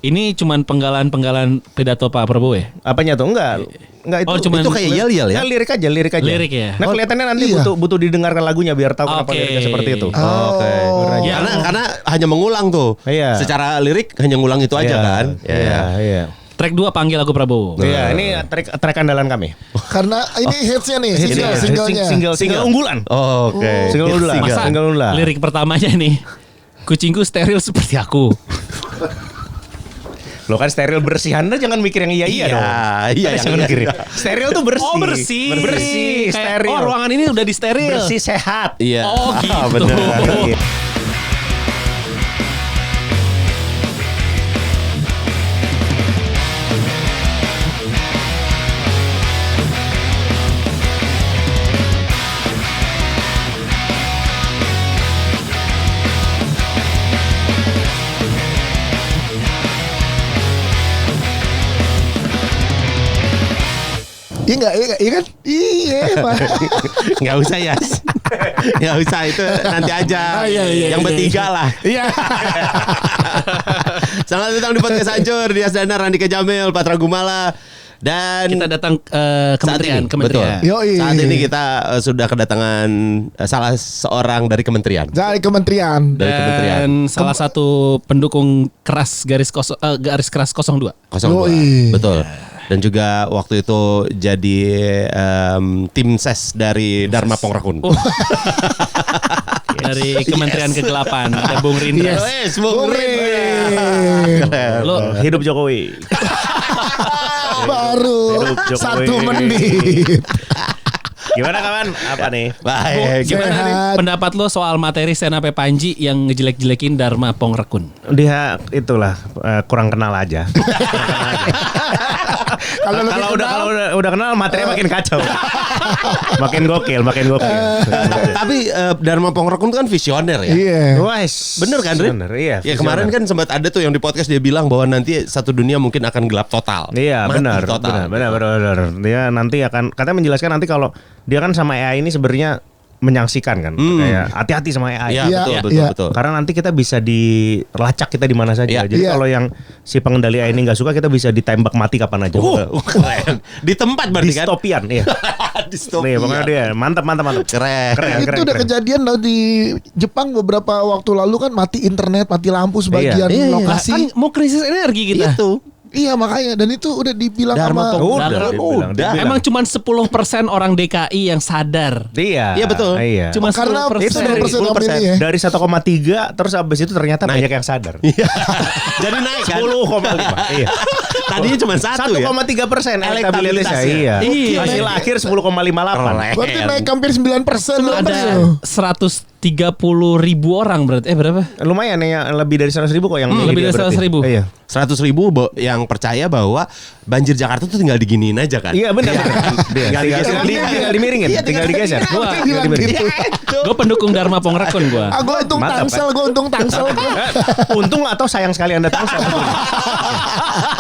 Ini cuman penggalan pidato Pak Prabowo ya? Apanya tuh? Enggak itu. Oh, cuman Itu kayak yel-yel ya? Lirik aja. Lirik ya? Nah, kelihatannya nanti butuh didengarkan lagunya biar tahu kenapa Oke. liriknya seperti itu. Oke. Ya, Karena hanya mengulang tuh. Iya. Secara lirik hanya ngulang itu aja kan. Iya. Track 2 panggil lagu Prabowo. Iya, ini track andalan kami. Karena ini hitsnya nih, singlenya. Single unggulan. Oke. Single unggulan. Masa Single unggulan. lirik pertamanya nih, kucingku steril seperti aku. Lo kan steril bersih, Anda jangan mikir yang iya dong. Iya, Anda jangan mikir. Steril tuh bersih. Oh bersih. Bersih, Kayak, steril. oh ruangan ini udah di steril. Bersih sehat. Iya. Oh gitu. Bener. Iya enggak, iya kan? Iya, Pak. Nggak usah ya. Nggak usah itu nanti aja. Yang bertiga lah. Iya. Selamat datang di podcast Hancur. Dias Danar, Randika Jamil, Patra Gumala. Dan Kita datang kementerian. Betul. Yoi. Saat ini kita sudah kedatangan salah seorang dari kementerian. Dari kementerian. Dari kementerian. Dan salah satu pendukung keras garis keras 02. 02. Yoi. Betul. Dan juga waktu itu jadi tim ses dari Dharma Pongrakun. Dari Kementerian Kegelapan ada Bung Rindra. Yes, Bung Lo Hidup Jokowi. Baru Hidup Jokowi. 1 menit. Gimana kawan? Apa nih? Baik. gimana nih Sehat. pendapat lo soal materi stand up Panji yang ngejelek-jelekin Dharma Pongrakun? Dia itulah kurang kenal aja. Kalau udah kenal materinya makin kacau. makin gokil. Tapi Dharma Pongrakun itu kan visioner ya. Iya. Wes, Bener kan, Rin? Bener, iya. Ya kemarin kan sempat ada tuh yang di podcast dia bilang bahwa nanti satu dunia mungkin akan gelap total. Iya, Mati benar. total. Benar. Dia nanti akan katanya menjelaskan nanti kalau dia kan sama AI ini sebenarnya menyaksikan kan, kayak hati-hati sama AI. Iya, Iya, betul. iya. Karena nanti kita bisa dilacak kita di mana saja. Iya. Jadi Iya. kalau yang si pengendali AI ini nggak suka, kita bisa ditembak mati kapan aja. Keren. Di tempat berarti kan? Distopian, iya. Distopian. Nih, pokoknya dia mantap. Keren. Itu udah kejadian loh di Jepang beberapa waktu lalu kan mati internet, mati lampu sebagian Iya. lokasi. Kan mau krisis energi kita. Itu. Iya makanya dan itu udah dibilang Dharma sama Pongrakun. Udah. Emang cuma 10% orang DKI yang sadar. Iya. Iya, betul. Iya. Cuma karena 10%. itu dari dari 10% ya. dari 1,3 terus abis itu ternyata banyak yang sadar. Jadi naik kan? 10,5. Iya. Tadinya cuma 1 ya. 1,3% elektabilitasnya. Elektabilitasnya. Iya. Iya. Hasil akhir 10,58. Berarti naik hampir 9% loh. Ada 130.000 orang berarti. Berapa? Lumayan ya, lebih dari 100.000 kok yang Lebih dari 100.000. Iya. 100.000 yang percaya bahwa banjir Jakarta tuh tinggal diginiin aja kan. Iya benar. Tinggal dimiringin, Iya, tinggal digeser. Gua Tinggal bilang dimiringin. gitu. Gue pendukung Dharma Pongrakun gue. Ah gue untung Mantap, tangsel, gue untung tangsel. Untung atau sayang sekali Anda tangsel.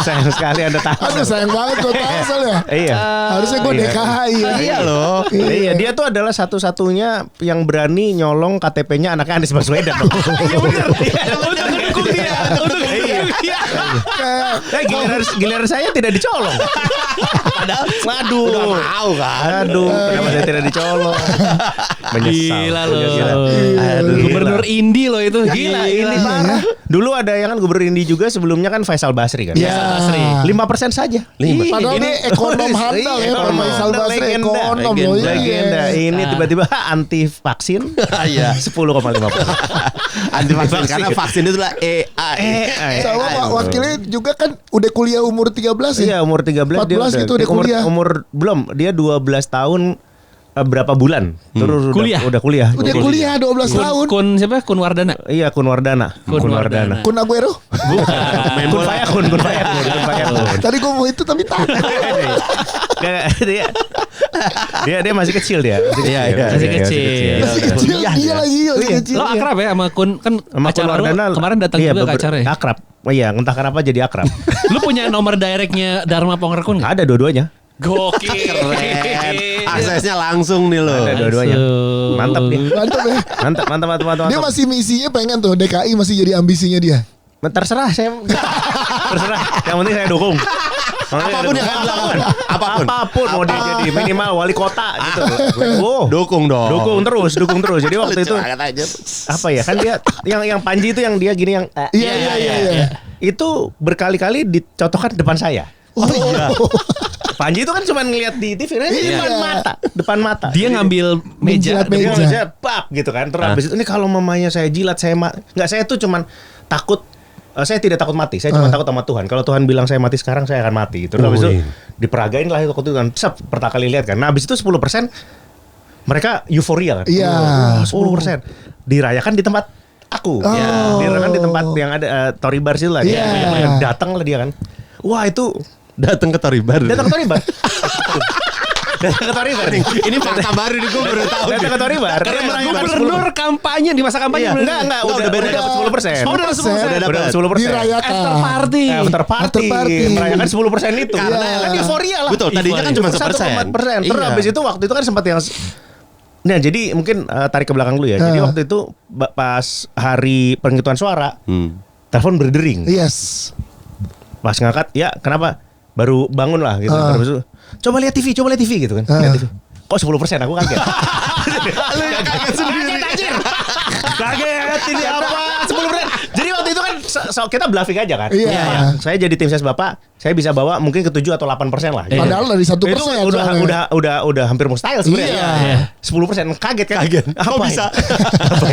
Sayang sekali Anda tangsel. Aduh sayang banget gue tangsel ya. Iya. Harusnya gue DKI ya. Iya loh. Iya, dia tuh adalah satu-satunya yang berani nyolong KTP-nya anaknya Anies Baswedan. Iya benar. Untuk mendukung dia. Untuk mendukung dia. Giliran saya tidak dicolong. Padahal Waduh. udah mau kan. Aduh, kenapa saya tidak dicolong? Menyesal. Gila loh. Gila. Aduh, Gubernur Indi loh itu. Gila, ini parah. Dulu ada yang kan gubernur Indi juga, sebelumnya kan Faisal Basri kan. Iya. Basri. 5% saja. Padahal ini ekonom handal ya, Pak Faisal Basri ekonom loh. Legenda. Ini tiba-tiba anti vaksin. Iya. 10,5%. Anti vaksin karena vaksin itu adalah AI. Sama Pak wakilnya juga kan udah kuliah umur 13 ya. Iya, umur 13 dia 14 gitu udah kuliah. Umur belum, dia 12 tahun berapa bulan terus Kuliah. udah kuliah. Udah kuliah 12 tahun. Kun siapa? Kun Wardana. Iya, Kun Wardana. Kun Wardana. Kun Aguero. Main Kun bola. Fayakun. Tadi gue mau itu tapi tak. dia masih kecil dia. Masih kecil. Masih kecil dia lagi masih kecil. Lo akrab ya sama Kun? Kan Sama Kun acara lo Wardana kemarin datang juga ke acara ya? Akrab. Oh iya, entah kenapa jadi akrab. Lu punya nomor directnya Dharma Pongrakun nggak? Ada dua-duanya. Gokil. Keren. Aksesnya langsung nih lo. Ada dua-duanya. Mantap dia. Mantap ya. Mantap. Dia masih misinya pengen tuh DKI masih jadi ambisinya dia. Terserah saya. Terserah. Yang penting saya dukung. Apapun yang akan dilakukan. Apapun mau dia jadi minimal wali kota gitu. Oh, Dukung dong. dukung terus. Jadi waktu itu Lucu banget aja. apa ya kan dia yang Panji itu yang dia gini yang Iya. itu berkali-kali dicotokkan depan saya. Oh, iya. Panji itu kan cuma ngeliat di TV, depan mata. Dia ngambil meja. Menjilat meja. Dia aja pap gitu kan. Terus habis itu ini kalau mamanya saya jilat saya tuh cuman takut. Saya tidak takut mati, saya cuma takut sama Tuhan. Kalau Tuhan bilang saya mati sekarang, saya akan mati. Terus habis itu diperagain lah itu kan. Pertama kali lihat kan. Nah habis itu 10% mereka euforia kan. Iya. 10% dirayakan di tempat aku. Dirayakan di tempat yang ada Tory Bar situ lah. Iya. Datang lah dia kan. Wah itu Datang ke Tory Bar. datang ke Tory Bar. Datang ke Tory Bar nih. Ini fakta baru nih, gue baru tahu. Datang ke Tory Bar. Karena Merayakan gubernur kampanye di masa kampanye. Iya, bener. enggak, udah dapat 10%. Oh, udah 10%. Udah dapat 10%. Dirayakan. After party. After party. Merayakan 10% itu. Karena kan euforia lah. Betul, tadinya kan cuma 1%. 1,4%. Terus Iya. habis itu waktu itu kan sempat yang Nah jadi mungkin tarik ke belakang dulu ya. Jadi waktu itu pas hari penghitungan suara, telepon berdering. Yes. Pas ngangkat, ya kenapa? Baru bangun lah gitu. Terus itu, coba lihat TV gitu kan. Lihat TV. Kok 10%? Aku kaget. Lu yang kaget sendiri. Kaget ini apa? 10%. Jadi waktu itu kan kita bluffing aja kan. Iya. Saya jadi tim ses Bapak, saya bisa bawa mungkin ke 7 atau 8% lah. Padahal dari 1%. Itu udah hampir mustahil sebenarnya. 10% kaget kan? Kaget. Apa Kok bisa? Apa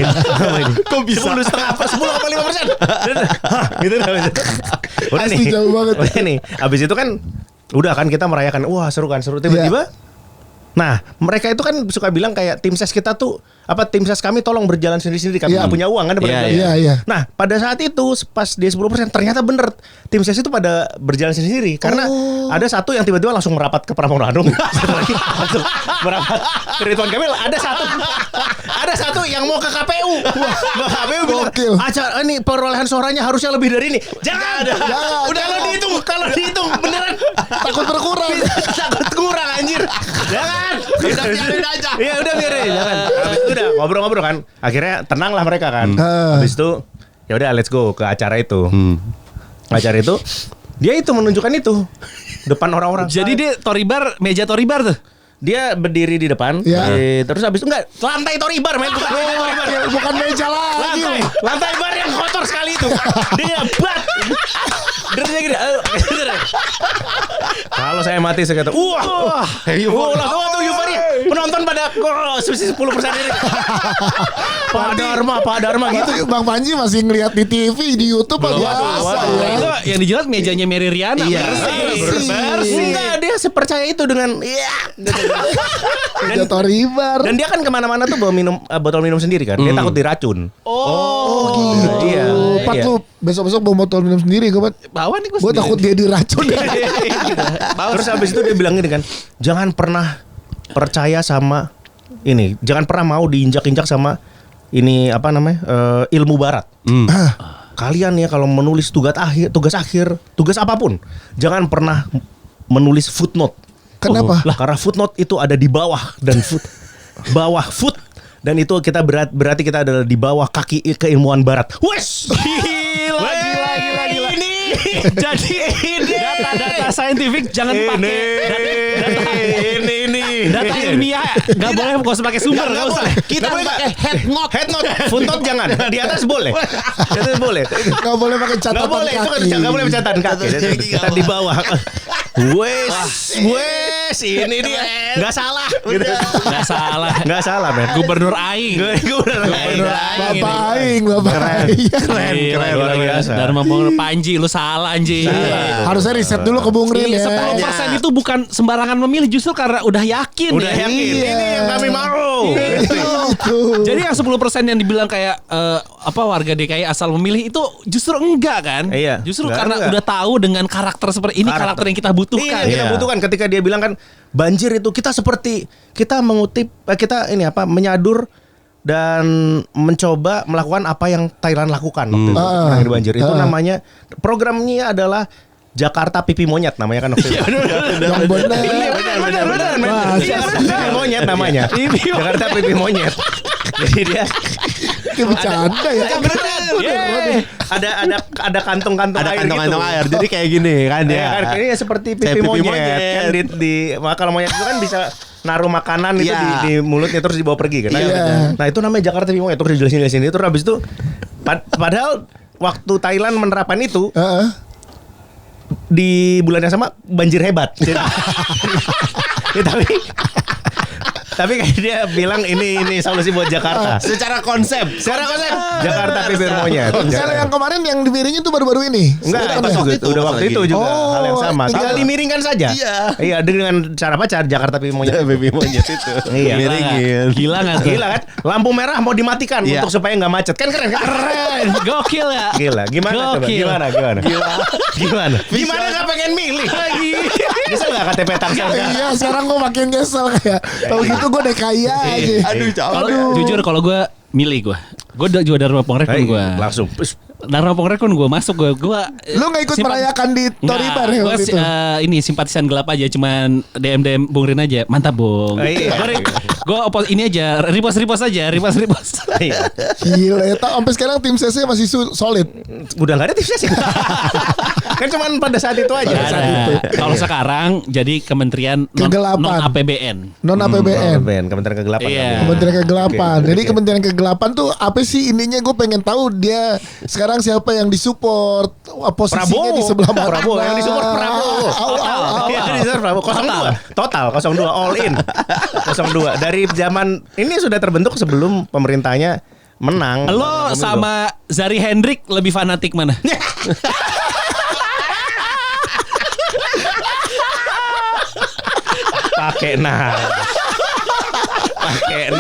ini? Kok bisa? 10,5%. Gitu udah Pasti nih. jauh banget. Udah nih. Habis itu kan udah kan kita merayakan. Wah, seru tiba-tiba. Nah, mereka itu kan suka bilang kayak tim ses kita tuh tim ses kami tolong berjalan sendiri-sendiri kami nggak punya uang kan Iya. Nah, pada saat itu pas dia 10% ternyata bener tim ses itu pada berjalan sendiri karena ada satu yang tiba-tiba langsung merapat ke Pramono Anung. Satu lagi langsung merapat ke Ridwan Kamil. Ada satu yang mau ke KPU. Ke KPU bilang, Gokil. acara ini perolehan suaranya harusnya lebih dari ini. Jangan. Udah kalau dihitung beneran Takut berkurang. takut kurang anjir. Jangan. Udah biarin aja. Iya udah biarin. Jangan. Habis itu udah ngobrol-ngobrol kan. Akhirnya tenang lah mereka kan. Habis itu ya udah let's go ke acara itu. Acara itu dia itu menunjukkan itu depan orang-orang. Jadi dia meja Tory Bar tuh. Dia berdiri di depan. Iya. Terus habis itu enggak lantai Tory Bar bukan meja Tory Bar. Bukan meja lagi. Lantai bar yang kotor sekali itu. Dia bat. Dernya gini. Kalau saya mati saya kata, wah, tuh euforia. Penonton pada 10% ini. Pak Dharma gitu. Bang Panji masih ngeliat di TV, di YouTube biasa ya. Itu yang dijelat mejanya Mary Riana. Iya. Bersih. Enggak, dia sepercaya itu dengan Meja Tory Bar. dan dia kan kemana-mana tuh bawa botol minum sendiri kan. Dia takut diracun. Oh gitu. Iya. Pat Iya. lu besok-besok bawa botol minum sendiri gue, Pat. Bawa nih gue Gue takut dia diracun. Terus habis itu dia bilang gini kan, jangan pernah percaya sama ini, jangan pernah mau diinjak-injak sama ini ilmu barat. Kalian ya kalau menulis tugas akhir, tugas apapun, jangan pernah menulis footnote. Kenapa? Karena footnote itu ada di bawah dan foot dan itu kita berarti kita adalah di bawah kaki keilmuan barat. Wes, gila. Ini Jadi data saintifik jangan pakai data ilmiah, nggak boleh pakai sumber, nggak usah. Kita pakai head note, footnote jangan. Di atas boleh. Di atas boleh. Gak boleh pakai catatan Nggak boleh, itu kaki. nggak boleh catatan kaki. Kita di bawah. Wes, ini dia. Nggak salah. Gitu. Nggak salah, men. Gubernur Aing. Bapak Aing. Keren, luar biasa. Dharma Panji, lu salah anjing. Harusnya riset dulu ke Bung Rin ya. 10% itu bukan sembarangan memilih, justru karena udah yakin. Udah yakin. Iya. Ini yang kami mau. Gitu. Jadi yang 10% yang dibilang kayak warga DKI asal memilih itu justru enggak kan? Iya. Justru Enggak, karena enggak. udah tahu dengan karakter seperti ini, karakter yang kita butuhkan. Iya, kita Iya. butuhkan. Ketika dia bilang kan banjir itu kita menyadur dan mencoba melakukan apa yang Thailand lakukan waktu itu menangani banjir. Itu namanya programnya adalah Jakarta Pipi Monyet namanya kan waktu itu. Yang benar. Iya benar. Wah, Jakarta Pipi Monyet namanya. Jakarta Pipi Monyet. Jadi dia Kayak bercanda ya. Yeay. Ada kantung-kantung Ada air kantong-kantong gitu. air. Jadi kayak gini kan Ya, ya. kan kayaknya seperti Kayak pipi pipi monyet. monyet. Kan kalau monyet itu kan bisa naruh makanan itu Iya. di mulutnya terus dibawa pergi kan. Iya. Nah, itu namanya Jakarta pipi monyet. Terus dijelasin itu habis itu padahal waktu Thailand menerapkan itu Heeh. di bulan yang sama banjir hebat. Jadi, ya, tapi kayak dia bilang ini solusi buat Jakarta. Secara konsep. Jakarta bibir monyet. Kalau yang kemarin yang dimiringin tuh baru-baru ini. Enggak, Sekarang pas ya? waktu itu, udah waktu itu juga Oh, hal yang sama. tinggal- Tinggal dimiringkan saja. Iya. Dengan cara apa? Cara Jakarta pipi monyet. Baby monyet itu. Iya. Miringin. Gila nggak tuh? Gila kan? Lampu merah mau dimatikan Iya. untuk supaya nggak macet. Kan keren kan? Keren, gokil ya. Gila, gimana coba? Gokil. Gimana? Gimana nggak pengen milih? Bisa nggak KTP Tangsel? Iya, sekarang gue makin nyesel kayak. Tahu gitu gue udah kaya aja. Aduh, Kalau capek. jujur kalau gue milih gue juga dari Ropong Rekon gue. Langsung. Dari Ropong Rekon gue masuk gue. Lu nggak ikut merayakan di Toribar ya Gue waktu itu? ini simpatisan gelap aja, cuman DM Bung Rin aja. Mantap Bung. Iya. Gue ini aja, repost aja, repost. Iya. Gila ya, sampai sekarang tim CC masih solid. Udah nggak ada tipsnya sih. Kan cuman pada saat itu aja. Nggak ada. Kalau sekarang jadi Kementerian Kegelapan. non APBN. Non APBN. Kementerian Kegelapan. Iya. Kementerian Kegelapan. Oke, Jadi oke. Kementerian Kegelapan tuh apa sih ininya? Gue pengen tahu dia sekarang siapa yang disupport, posisinya Prabowo. di sebelah mana? Prabowo yang disupport Prabowo. Iya, di sana Prabowo 02. Total 02 all in. 02 dari zaman ini sudah terbentuk sebelum pemerintahnya menang. Lo sama Zari Hendrik lebih fanatik mana? Pakai nah.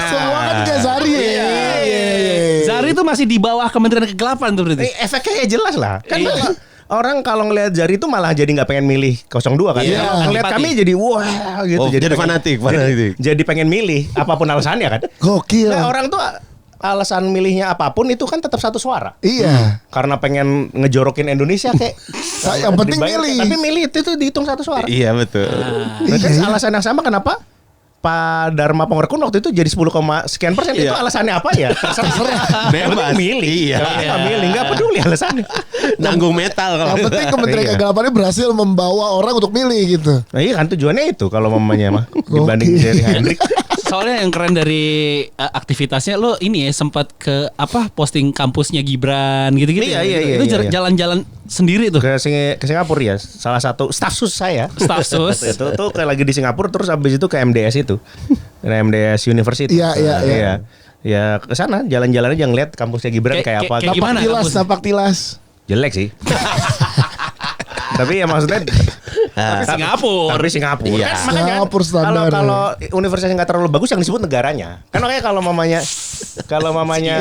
Semua kan kayak Zari ya. Iya. Zari itu masih di bawah Kementerian Kegelapan tuh berarti. Efeknya ya jelas lah. Kan Iya. orang kalau ngelihat Zari itu malah jadi nggak pengen milih 02 kan. Iya. Kalau ngelihat Antipati. kami jadi wah gitu. Oh, jadi pengen- fanatik. Jadi pengen milih apapun alasannya kan. Gokil. Nah, orang tuh alasan milihnya apapun itu kan tetap satu suara. Iya. Karena pengen ngejorokin Indonesia kayak Nah, yang penting dibayar, milih. Tapi milih itu dihitung satu suara. Iya betul. Nah, kan Iya. alasan yang sama kenapa Pak Dharma Pongrekun waktu itu jadi 10,sekian% itu Iya. alasannya apa ya? Terserah. Yang penting Bebas. milih. Iya. Yang penting nggak milih, nggak peduli alasannya. Nanggung metal kalau. Yang penting Kementerian Iya. Kegelapannya berhasil membawa orang untuk milih gitu. Nah, iya kan tujuannya itu kalau mamanya mah dibanding Gokil. dari Hendrik. Soalnya yang keren dari aktivitasnya lo ini ya sempat ke posting kampusnya Gibran gitu-gitu. Iya, ya? iya, Itu iya, iya. jalan-jalan sendiri tuh. ke Singapura ya. Salah satu staf sus saya. Staf sus. itu tuh kayak lagi di Singapura terus habis itu ke MDS itu. MDS University. Iya, iya, iya. Ya ke sana jalan-jalan aja ngeliat kampusnya Gibran kayak apa. kayak gimana kampus? Napak tilas. Jelek sih. Tapi ya maksudnya Singapura. Tapi Singapura. Iya. Kan makanya Singapura standar. kalau universitasnya nggak terlalu bagus yang disebut negaranya. Kan makanya kalau mamanya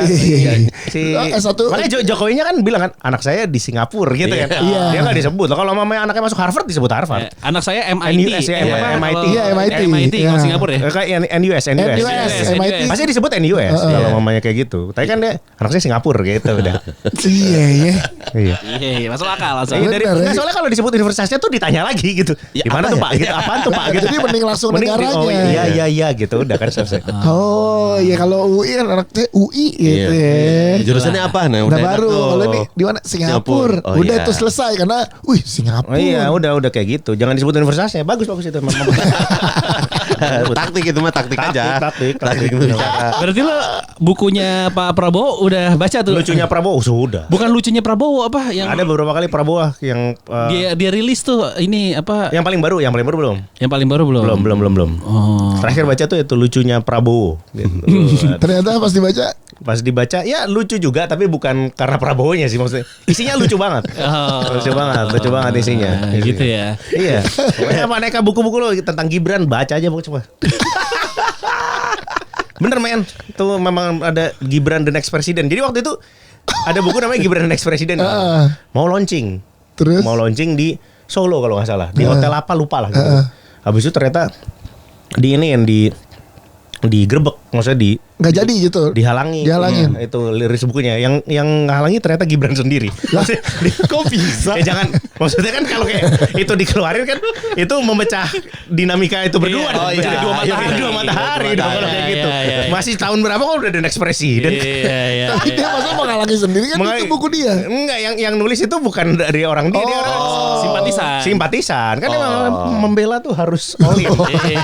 si S1 makanya Jokowinya kan bilang kan anak saya di Singapura gitu kan. Iya. Dia nggak disebut. Kalau mamanya anaknya masuk Harvard disebut Harvard. Anak saya MIT. NUS ya, MIT. Iya, MIT. MIT kalau Iya. Singapura ya. Kayak NUS. NUS, MIT. Pasti disebut NUS kalau mamanya kayak gitu. Tapi kan dia anak saya Singapura gitu udah. Iya, iya. Iya. Iya, masuk akal. Masuk Iya, akal. dari, Benar, ya. nggak, soalnya kalau disebut universitasnya tuh ditanya lagi gitu. Ya, Gimana apa tuh ya? Pak? Gitu. Apaan tuh Pak? Gitu. Jadi mending langsung Mending, negaranya. oh iya gitu udah kan selesai. Oh, ya kalau UI kan anaknya UI gitu ya. Jurusannya apa? Nah, Udah enak baru. tuh. Kalau ini di mana? Singapura. Oh, Udah iya. itu selesai karena Singapura. Oh iya, udah kayak gitu. Jangan disebut universitasnya. Bagus itu. Taktik itu mah taktik aja. Taktik. bicara. Berarti lo bukunya Pak Prabowo udah baca tuh? Lucunya Prabowo sudah. Bukan lucunya Prabowo apa yang Ada beberapa kali Prabowo yang dia rilis tuh ini apa? yang paling baru belum. Yang paling baru belum? Belum. Oh. Terakhir baca tuh itu lucunya Prabowo gitu. Ternyata pas dibaca Pas dibaca ya lucu juga tapi bukan karena Prabowo-nya sih maksudnya. Isinya lucu banget. Oh. Lucu banget isinya. Nah, gitu ya. Iya. Pokoknya apa aneka buku-buku lo tentang Gibran baca aja pokoknya coba. Bener men, tuh memang ada Gibran the next president. Jadi waktu itu ada buku namanya Gibran the next president. Mau launching. terus Mau launching di Solo kalau nggak salah. Di hotel apa lupa lah gitu. Habis itu ternyata di ini yang digerebek, maksudnya Nggak jadi gitu. dihalangi. Dihalangin. Iya, itu liris bukunya. Yang ngalangi ternyata Gibran sendiri. Maksudnya, kok bisa? Ya jangan. Maksudnya kan kalau kayak itu dikeluarin kan itu memecah dinamika itu berdua. Iya. Jadi Iya. dua matahari, Iya. dua matahari Iya. dong kalau Iya. kayak gitu. Iya. Masih tahun berapa kok udah the next presiden? Iya. Tapi dia masa menghalangi sendiri kan itu buku dia. Enggak, yang nulis itu bukan dari orang dia, dia orang Simpatisan. simpatisan. Kan emang membela tuh harus all in. Iya.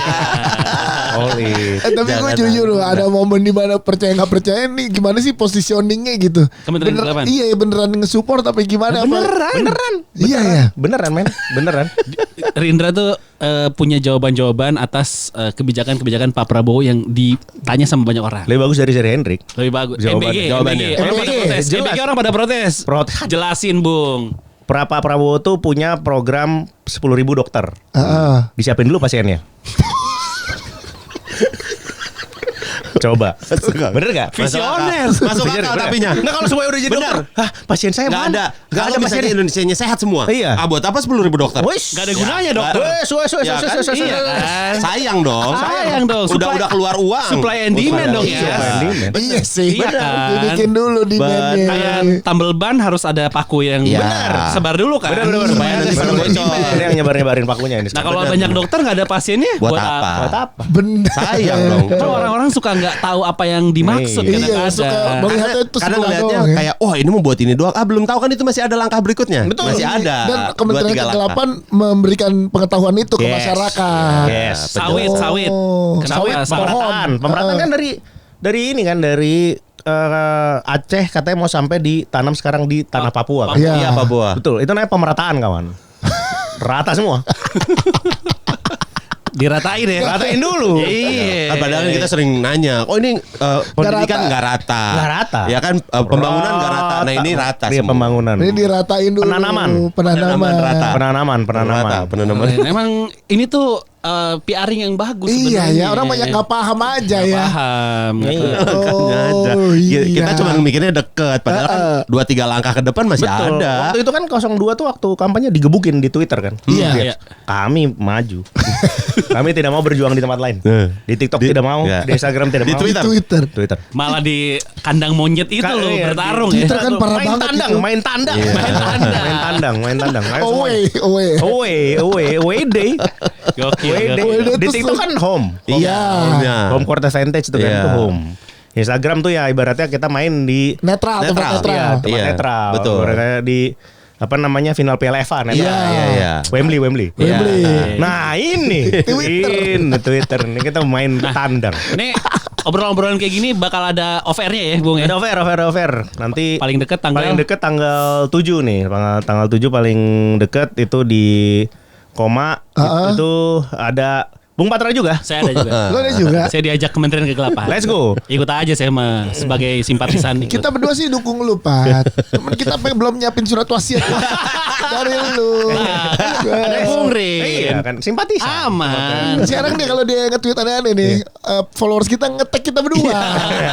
All in. Tapi gue jujur loh, ada momen di mana percaya nggak percaya nih gimana sih positioningnya gitu. Kementerian Kegelapan. Iya beneran nge-support tapi gimana? Beneran. Iya ya. Beneran men, beneran. Rindra tuh punya jawaban-jawaban atas kebijakan-kebijakan Pak Prabowo yang ditanya sama banyak orang. Lebih bagus dari Seri Hendrik. Lebih bagus. Jawabannya. MBG, Jawabannya. MBG, protes. Jelas. MBG orang pada protes. Protes. Jelasin, Bung. Pak Prabowo tuh punya program 10.000 dokter. Heeh. Disiapin dulu pasiennya. Coba. Bener gak? Visioner. Masuk akal tapinya. Nah kalau semuanya udah jadi Bener. dokter, hah pasien saya Nggak mana? ada. Nggak Kalau ada misalnya pasien. Indonesianya sehat semua. Iya. Buat apa 10.000 dokter? Wes, Gak ada gunanya dokter. Wes, Ya kan? Iya kan? Sayang dong. Sayang dong. Udah keluar uang. Supply and demand dong ya. Supply and demand. Iya sih. Iya kan? Dibikin dulu di bandnya. Kayak tambal ban harus ada paku yang Iya. benar. Sebar dulu kan. Bener. Supaya nanti pada bocor. Ini yang nyebar-nyebarin pakunya ini. Nah kalau banyak dokter nggak ada pasiennya, Buat apa? Buat apa? Bener. Sayang dong. Kan orang-orang suka nggak tahu apa yang dimaksud Iya, suka kadang-kadang. melihatnya itu Karena sebelah ngeliatnya doang ya. kayak, oh ini mau buat ini doang. Belum tahu kan itu masih ada langkah berikutnya. Betul. Masih ada. Dan Kementerian 2-3 langkah. Kegelapan memberikan pengetahuan itu ke Yes. masyarakat. Yes. Sawit, sawit. Oh, Kenapa Sawit, sawit? pemerataan. Pemerataan kan dari ini kan dari Aceh katanya mau sampai ditanam sekarang di tanah Papua. Kan? Iya. Iya Papua. Betul, itu namanya pemerataan kawan. Rata semua. Diratain ya. Ratain dulu. Iya. Padahal kan kita sering nanya, oh ini pendidikan nggak rata. Nggak rata. Ya kan pembangunan nggak rata. Nah ini rata Iya, semua. pembangunan. Ini diratain dulu. Penanaman. Penanaman. Rata. Penanaman. Rata, penanaman. Emang ini tuh PR-ing yang bagus Iya sebenarnya. ya, orang banyak nggak paham aja Nggak ya. paham. Iya. Makanya ada. Oh, Kita iya. cuma mikirnya deket, padahal kan 2-3 langkah ke depan masih Betul. ada. Waktu itu kan 02 tuh waktu kampanye digebukin di Twitter kan. Iya, Lihat. iya. Kami maju. Kami tidak mau berjuang di tempat lain. Di TikTok tidak mau, Iya. di Instagram tidak Di mau. Twitter. Twitter. Malah di kandang monyet itu loh Iya, bertarung di- ya. Twitter kan parah main banget tandang, itu. main tandang, Iya. main tandang. Ayo Away. semuanya. Away day. Gokil. Away day. Away day Di tuh TikTok kan home. Iya. home-nya. Home court advantage itu kan Iya. itu home. Instagram tuh ya ibaratnya kita main di Netral, tempat Netral. netral. Iya, tempat Iya, netral. betul. Ibaratnya di apa namanya final Piala FA netral. Iya. Wembley. Iya. Wembley. Nah ini Twitter ini kita main tandang. Ini obrolan-obrolan kayak gini bakal ada off-air-nya ya, Bung ya. Ada over. Nanti Paling deket tanggal 7 nih. Tanggal 7 paling deket itu di Koma. Itu ada Bung Patra juga. Saya ada juga. Lo ada juga. Saya diajak Kementerian Kegelapan. Let's go. Ikut aja saya mah sebagai simpatisan. ikut. Kita berdua sih dukung lu, Pat. Cuman kita belum nyiapin surat wasiat dari lu. Ada Bung Rin. Iya kan simpatisan. Aman. Sekarang dia kalau dia nge-tweet aneh-aneh nih, followers kita nge-tag kita berdua.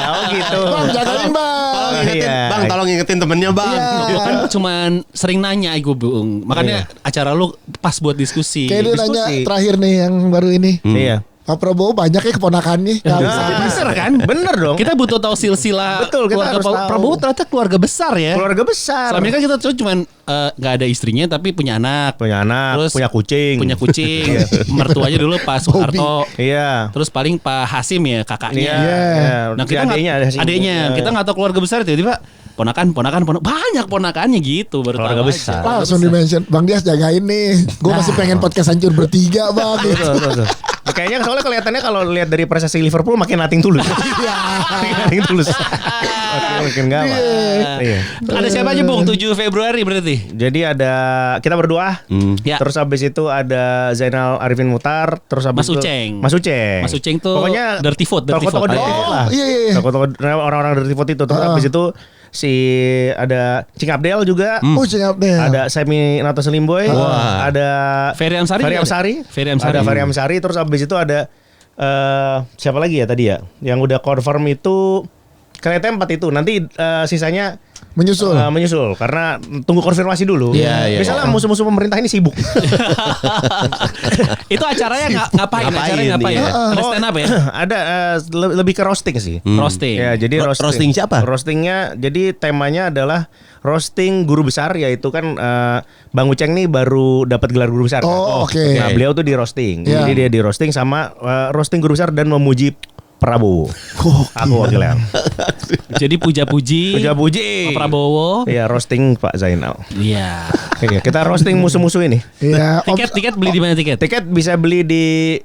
Oh gitu. Bang, jagain bang. Iya. Bang, tolong ingetin temennya bang. Iya. Gue kan cuman sering nanya gue Bung. Makanya acara lu pas buat diskusi. Kayak dia nanya Diskusi. terakhir nih yang baru ini. Iya. Pak Prabowo banyak ya keponakannya. Nggak bisa Bener kan? Bener dong. Kita butuh tahu silsilah Betul, kita keluarga harus tahu. Prabowo ternyata keluarga besar ya. Keluarga besar. Selama ini kan kita tuh cuman nggak ada istrinya tapi punya anak. Punya anak, Terus punya kucing. Punya kucing. Mertuanya dulu Pak Soeharto. Iya. Terus paling Pak Hasim ya kakaknya. Iya. Iya. Nah kita adanya adiknya kita nggak tahu keluarga besar tiba-tiba ponakan banyak ponakannya gitu baru Keluarga tahu besar. aja. langsung di mention Bang Dias jagain nih. Gue masih pengen podcast hancur bertiga bang. Betul. Kayaknya soalnya kelihatannya kalau lihat dari prestasi Liverpool makin nothing tulus. Makin nothing tulus. Makin gawat. Iya. Ada siapa aja Bung 7 Februari berarti? Jadi ada kita berdua. Ya. Terus habis itu ada Zainal Arifin Mutar, terus habis Mas itu Uceng. Mas Uceng tuh pokoknya dirty vote. tokoh-tokoh dirty vote lah. Iya. Tokoh-tokoh orang-orang dirty vote itu. Terus habis itu ada Cing Abdel juga. Oh cengap deh. Ada Semi Nato Selimboy, Wah. ada Ferry Amsari juga ada? Ferry Amsari. ada Ferry Amsari, terus habis itu ada siapa lagi ya tadi ya? Yang udah confirm itu Kelihatannya 4 itu. Nanti sisanya Menyusul. menyusul karena tunggu konfirmasi dulu. Iya, iya. Misalnya musuh-musuh pemerintah ini sibuk. Itu acaranya ngapain? Acaranya ngapain? Iya. Ada stand up ya? Ada lebih ke roasting sih. Roasting. Ya, jadi Roasting siapa? Roastingnya jadi temanya adalah roasting guru besar, yaitu kan Bang Uceng nih baru dapat gelar guru besar. Oh, oke. Nah, beliau tuh di roasting. Iya. Jadi dia di roasting sama roasting guru besar dan memuji Prabowo. Aku wakilnya. Jadi puja-puji. Puja-puji. Pak Prabowo. Iya, roasting Pak Zainal. Iya. Iya, kita roasting musuh-musuh ini. Iya. Tiket beli di mana tiket? Tiket bisa beli di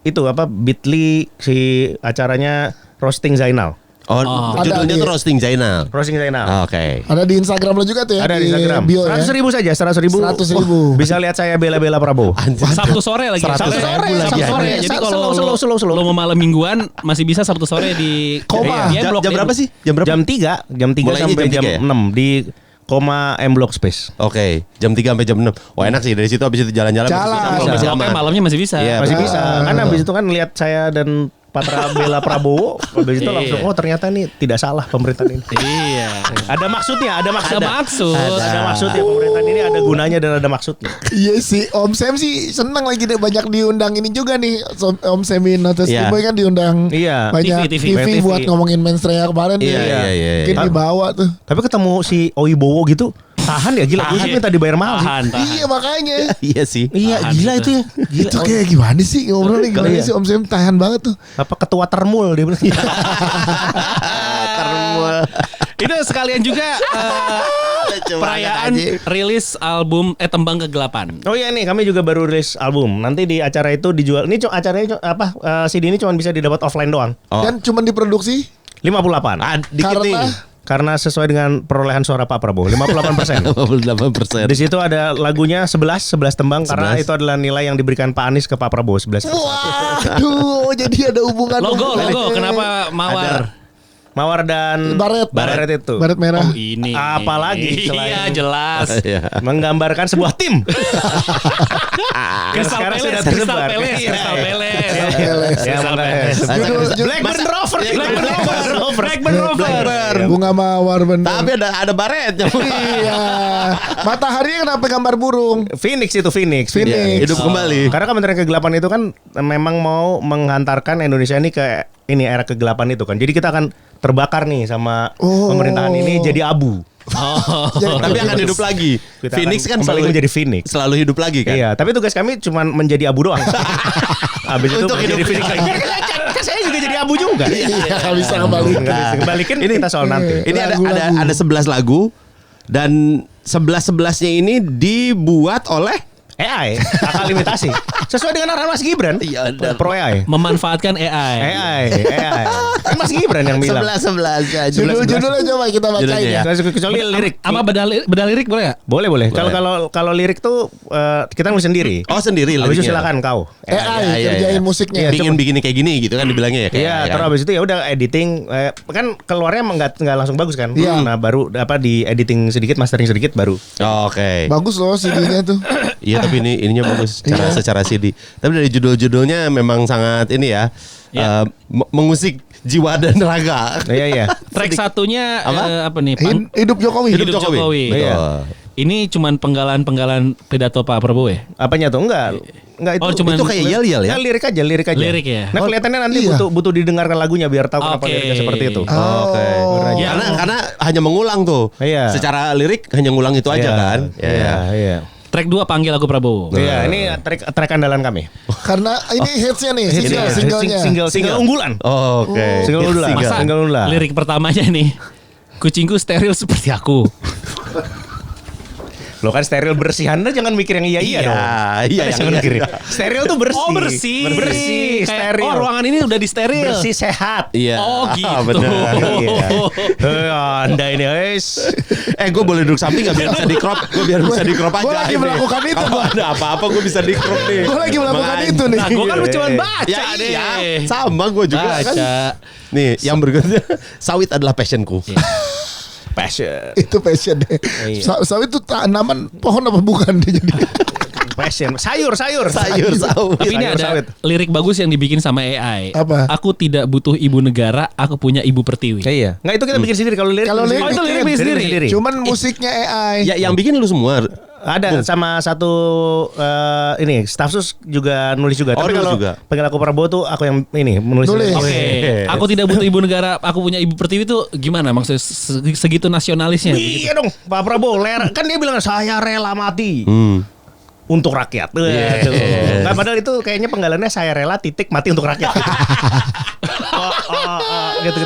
itu apa Bitly si acaranya roasting Zainal. Oh, Ada judulnya di- tuh Roasting Zainal. Roasting Zainal. Oke. Ada di Instagram lo juga tuh ya? Ada di Instagram. Bio ya? 100.000 saja, 100.000. 100.000. Bisa lihat saya bela-bela Prabowo. Sabtu sore lagi. 100.000 Sabtu lagi. sore. Jadi kalau Slow. lo mau malam mingguan masih bisa Sabtu sore di Koma. Dia blok Jam dia. berapa sih? Jam berapa? Jam 3 Mulainya sampai jam jam 3 ya? 6 di Koma M Block Space. Oke, jam 3 sampai jam 6. Wah, enak sih, dari situ habis itu jalan-jalan. Jalan. Habis itu Bisa. sama. Sampai malamnya masih bisa. Iya. Masih bisa. Karena habis itu kan lihat saya dan Patra bela Prabowo, habis itu Iya. langsung ternyata ini tidak salah pemerintahan ini. Iya. Ada maksudnya, ada maksud. Ada maksud. Ada maksudnya pemerintahan ini ada gunanya dan ada maksudnya. Iya sih, Om Sam sih seneng lagi deh, banyak diundang ini juga nih. Om Samin atau Iya. Boy kan diundang Iya. banyak TV. TV, buat ngomongin menstraya kemarin Iya, nih. iya. Mungkin dibawa tuh. Tapi ketemu si Oibowo gitu, tahan ya gila. Gue sih minta dibayar mahal sih. Tahan. Iya makanya. Iya sih. Iya Tahan gila gitu. itu ya. Gila. Itu kayak gimana sih ngobrolnya gimana Iya. sih Om Sam tahan banget tuh. Apa ketua termul dia bilang. Termul. Itu sekalian juga perayaan rilis album Tembang Kegelapan. Oh iya nih, kami juga baru rilis album. Nanti di acara itu dijual. Ini acaranya CD ini cuma bisa didapat offline doang. Oh. Dan cuman diproduksi 58. Dikit karena nih. Karena sesuai dengan perolehan suara Pak Prabowo 58%. 58%. Di situ ada lagunya 11 tembang karena 11. itu adalah nilai yang diberikan Pak Anies ke Pak Prabowo 11. waduh, jadi ada hubungan. Logo. Kenapa Mawar? Mawar dan Baret itu. Baret merah. Oh ini. Apalagi selain Iya jelas. Iya. menggambarkan sebuah tim. Crystal Sekarang sudah Palace, Crystal tersebar. Palace, Iya. Crystal Palace. Ya, makanya. Judul- Blackburn Rover. Blackburn Rover. Bunga mawar bener. Tapi ada baretnya. Iya. Mataharinya kenapa gambar burung? Phoenix itu Phoenix. Phoenix. Iya, hidup kembali. Karena Kementerian Kegelapan itu kan memang mau menghantarkan Indonesia ini ke ini era kegelapan itu kan. Jadi kita akan terbakar nih sama pemerintahan ini jadi abu. Tapi akan hidup lagi. Kita Phoenix akan kan kembali selalu menjadi Phoenix. Selalu hidup lagi kan. Iya, tapi tugas kami cuma menjadi abu doang. Habis itu Untuk menjadi hidup Phoenix lagi. Kan saya juga jadi abu juga. Iya, nggak bisa kembali. Kembalikan ini kita soal nanti. Ini Lagu-lagu. ada 11 lagu dan 11-11-nya ini dibuat oleh AI, akal limitasi. Sesuai dengan arahan Mas Gibran. Iya, benar. Pro AI. Memanfaatkan AI. AI. Kan Mas Gibran yang bilang. 11-11 ya. Judul-judulnya coba kita bacain Judulnya ya. Kecuali lirik. Sama beda lirik boleh ya? Boleh. Kalau lirik tuh kita nulis sendiri. Oh, sendiri Habis itu liriknya. silakan kau. AI kerjain musiknya. Bikin begini kayak gini gitu kan dibilangnya ya. Iya, terus habis itu ya udah editing. Kan keluarnya emang nggak langsung bagus kan. Iya. Nah baru di editing sedikit, mastering sedikit baru. Oke. Bagus loh CD-nya tuh. Iya, tapi ininya bagus Iya. secara CD. Tapi dari judul-judulnya memang sangat ini ya. Iya. Mengusik jiwa dan raga. Iya. Track satunya Apa? apa nih? Hidup Jokowi. Hidup Jokowi. Iya. Betul. Ini cuman penggalan pidato Pak Prabowo ya? Apanya tuh? Enggak itu. Oh, cuman- Itu kayak yel-yel ya. Nah, lirik aja. Lirik ya? Nah, kelihatannya nanti iya. butuh didengarkan lagunya biar tahu kenapa Oke. liriknya seperti itu. Oke. Ya. Karena hanya mengulang tuh. Iya. Secara lirik hanya ngulang itu aja kan. Iya. Track 2 Panggil Aku Prabowo. Iya, ini track andalan kami. Karena ini hitsnya nih, Iya, singlenya. single unggulan. Oke. Single unggulan. Masa Single unggulan. lirik pertamanya nih, kucingku steril seperti aku. Lo kan steril bersih, Anda jangan mikir yang iya dong. Iya, Anda yang jangan iya. mikir. Steril tuh bersih. Oh bersih. Bersih, Kayak, steril. oh ruangan ini udah di steril. Bersih sehat. Iya. Oh gitu. Benar. Iya. Anda ini guys. Gue boleh duduk samping gak biar bisa di crop? Gue biar bisa di crop aja. Gua lagi ini. melakukan itu, Kalau gua. ada apa-apa gue bisa di crop nih. Gue lagi melakukan itu nih. Nah, gue kan cuma baca Ya deh. iya, sama gue juga kan. Baca. Nih, yang berikutnya sawit adalah passionku. Passion. Itu passion deh. Iya. Sawit itu tanaman pohon apa bukan dia jadi? Passion. Sayur. Sayur Tapi ini Sayur ada sawit. lirik bagus yang dibikin sama AI. Apa? Aku tidak butuh ibu negara, aku punya ibu pertiwi. Iya. Nggak itu kita bikin sendiri kalau lirik. Kalau bikin lirik itu lirik bikin sendiri. Cuman musiknya AI. Ya yang bikin lu semua. Ada sama satu ini staff sus juga nulis juga. Oh, Tapi nulis kalau juga. panggil aku Prabowo tuh aku yang ini menulis. Nulis. Oke, aku tidak butuh ibu negara, aku punya ibu pertiwi itu gimana maksudnya segitu nasionalisnya? begitu? Iya dong, Pak Prabowo kan dia bilang saya rela mati untuk rakyat. Iya. Tuh. Nah, padahal itu kayaknya penggalannya saya rela titik mati untuk rakyat. Gitu.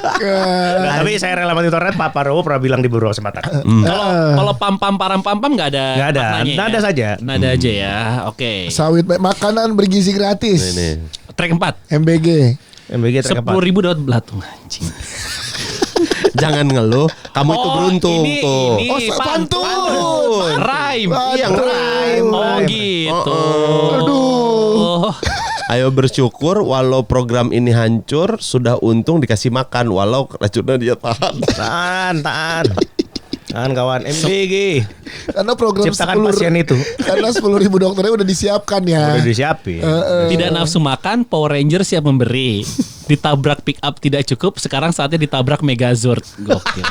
Nah, tapi saya rela mati untuk rakyat. Pak Prabowo pernah bilang di beberapa kesempatan. Kalau pam-pam param-pam-pam nggak ada. Nggak ada, maknanya nada ya? saja. Nada aja ya. Oke. Sawit makanan bergizi gratis. Ini. Track 4. MBG. MBG track 4. 10.000 dapat belatung anjing. Jangan ngeluh, kamu itu beruntung ini, tuh. Ini Oh, pantun. Rhyme. Iya, rhyme. Oh gitu. Aduh. Ayo bersyukur walau program ini hancur, sudah untung dikasih makan walau racunnya dia tahan. Tahan kawan MBG. Karena program Ciptakan pasien itu. Karena 10.000 dokternya udah disiapkan ya. Udah disiapin. Tidak nafsu makan, Power Ranger siap memberi. Ditabrak pick up tidak cukup, sekarang saatnya ditabrak Megazord. Gokil.